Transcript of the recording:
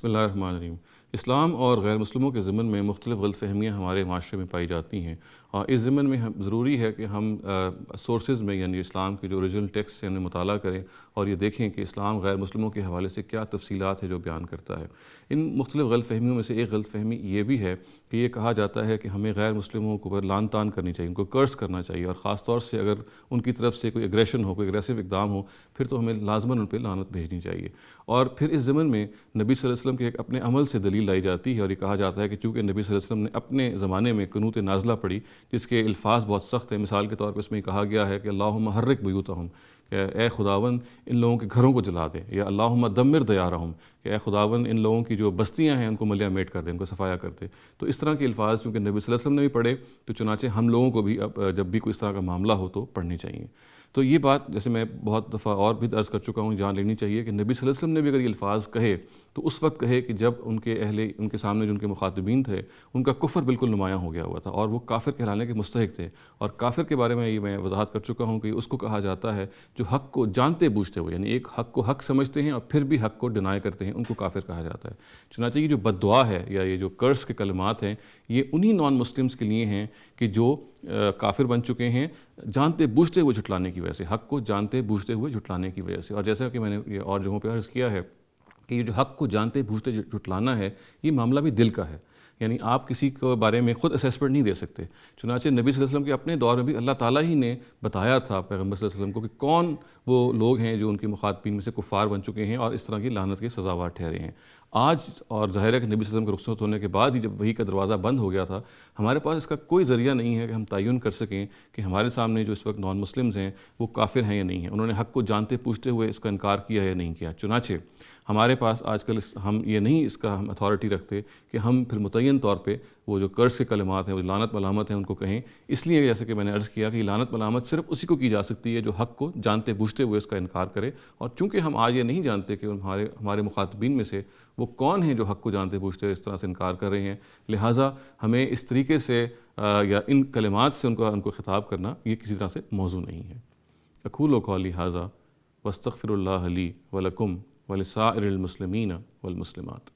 بسم اللہ الرحمن الرحیم۔ اسلام اور غیر مسلموں کے ضمن میں مختلف غلط فہمیاں ہمارے معاشرے میں پائی جاتی ہیں، اور اس ضمن میں ضروری ہے کہ ہم سورسز میں یعنی اسلام کے جو اوریجنل ٹیکسٹ ہیں انہیں مطالعہ کریں اور یہ دیکھیں کہ اسلام غیر مسلموں کے حوالے سے کیا تفصیلات ہے جو بیان کرتا ہے۔ ان مختلف غلط فہمیوں میں سے ایک غلط فہمی یہ بھی ہے کہ یہ کہا جاتا ہے کہ ہمیں غیر مسلموں کو پر لعن طعن کرنی چاہیے، ان کو کرس کرنا چاہیے، اور خاص طور سے اگر ان کی طرف سے کوئی اگریشن ہو، کوئی اگریسو اقدام ہو، پھر تو ہمیں لازماً ان پہ لعنت بھیجنی چاہیے۔ اور پھر اس ضمن میں نبی صلی اللہ علیہ وسلم کے ایک اپنے عمل سے دلیل لائی جاتی ہے، اور یہ کہا جاتا ہے کہ چونکہ نبی صلی اللہ علیہ وسلم نے اپنے زمانے میں قنوت نازلہ پڑھی جس کے الفاظ بہت سخت ہیں۔ مثال کے طور پر اس میں کہا گیا ہے کہ اللہم حرک بیوتہم، کہ اے خداون ان لوگوں کے گھروں کو جلا دے، یا اللہم دمر دیارہم، کہ اے خداون ان لوگوں کی جو بستیاں ہیں ان کو ملیہ میٹ کر دے، ان کو صفایا کر دے۔ تو اس طرح کے الفاظ چونکہ نبی صلی اللہ علیہ وسلم نے بھی پڑھے، تو چنانچہ ہم لوگوں کو بھی اب جب بھی کوئی اس طرح کا معاملہ ہو تو پڑھنی چاہیے۔ تو یہ بات جیسے میں بہت دفعہ اور بھی عرض کر چکا ہوں، جان لینی چاہیے کہ نبی صلی اللہ علیہ وسلم نے بھی اگر یہ الفاظ کہے تو اس وقت کہے کہ جب ان کے سامنے جو ان کے مخاطبین تھے ان کا کفر بالکل نمایاں ہو گیا ہوا تھا، اور وہ کافر کہلانے کے مستحق تھے۔ اور کافر کے بارے میں یہ میں وضاحت کر چکا ہوں کہ اس کو کہا جاتا ہے جو حق کو جانتے بوجھتے ہوئے، یعنی ایک حق کو حق سمجھتے ہیں اور پھر بھی حق کو ڈینائی کرتے ہیں، ان کو کافر کہا جاتا ہے۔ چنانچہ یہ جو بد دعا ہے یا یہ جو کرس کے کلمات ہیں، یہ انہی نان مسلمز کے لیے ہیں کہ جو کافر بن چکے ہیں جانتے بوجھتے ہوئے جھٹلانے کی وجہ سے، حق کو جانتے بوجھتے ہوئے جھٹلانے کی وجہ سے۔ اور جیسا کہ میں نے یہ اور جگہوں پہ عرض کیا ہے کہ یہ جو حق کو جانتے بوجھتے جھٹلانا ہے، یہ معاملہ بھی دل کا ہے، یعنی آپ کسی کے بارے میں خود اسیسمنٹ نہیں دے سکتے۔ چنانچہ نبی صلی اللہ علیہ وسلم کے اپنے دور میں بھی اللہ تعالیٰ ہی نے بتایا تھا پیغمبر صلی اللہ علیہ وسلم کو کہ کون وہ لوگ ہیں جو ان کے مخاطبین میں سے کفار بن چکے ہیں اور اس طرح کی لعنت کے سزاوار ٹھہرے ہیں۔ آج اور ظاہر ہے کہ نبی صلی اللہ علیہ وسلم کے رخصت ہونے کے بعد ہی جب وحی کا دروازہ بند ہو گیا تھا، ہمارے پاس اس کا کوئی ذریعہ نہیں ہے کہ ہم تعین کر سکیں کہ ہمارے سامنے جو اس وقت نان مسلمز ہیں وہ کافر ہیں یا نہیں ہیں، انہوں نے حق کو جانتے پوچھتے ہوئے اس کا انکار کیا یا نہیں کیا۔ چنانچہ ہمارے پاس آج کل ہم یہ نہیں اس کا ہم اتھارٹی رکھتے کہ ہم پھر متعین طور پہ وہ جو کرس کے کلمات ہیں، وہ لعنت ملامت ہیں، ان کو کہیں، اس لیے جیسے کہ میں نے عرض کیا کہ یہ لعنت ملامت صرف اسی کو کی جا سکتی ہے جو حق کو جانتے بوجھتے ہوئے اس کا انکار کرے۔ اور چونکہ ہم آج یہ نہیں جانتے کہ ہمارے مخاطبین میں سے وہ کون ہیں جو حق کو جانتے بوجھتے ہوئے اس طرح سے انکار کر رہے ہیں، لہٰذا ہمیں اس طریقے سے یا ان کلمات سے ان کو خطاب کرنا یہ کسی طرح سے موضوع نہیں ہے۔ اقول قولی ھذا واستغفر اللہ لی ولکم ولسائر المسلمین والمسلمات۔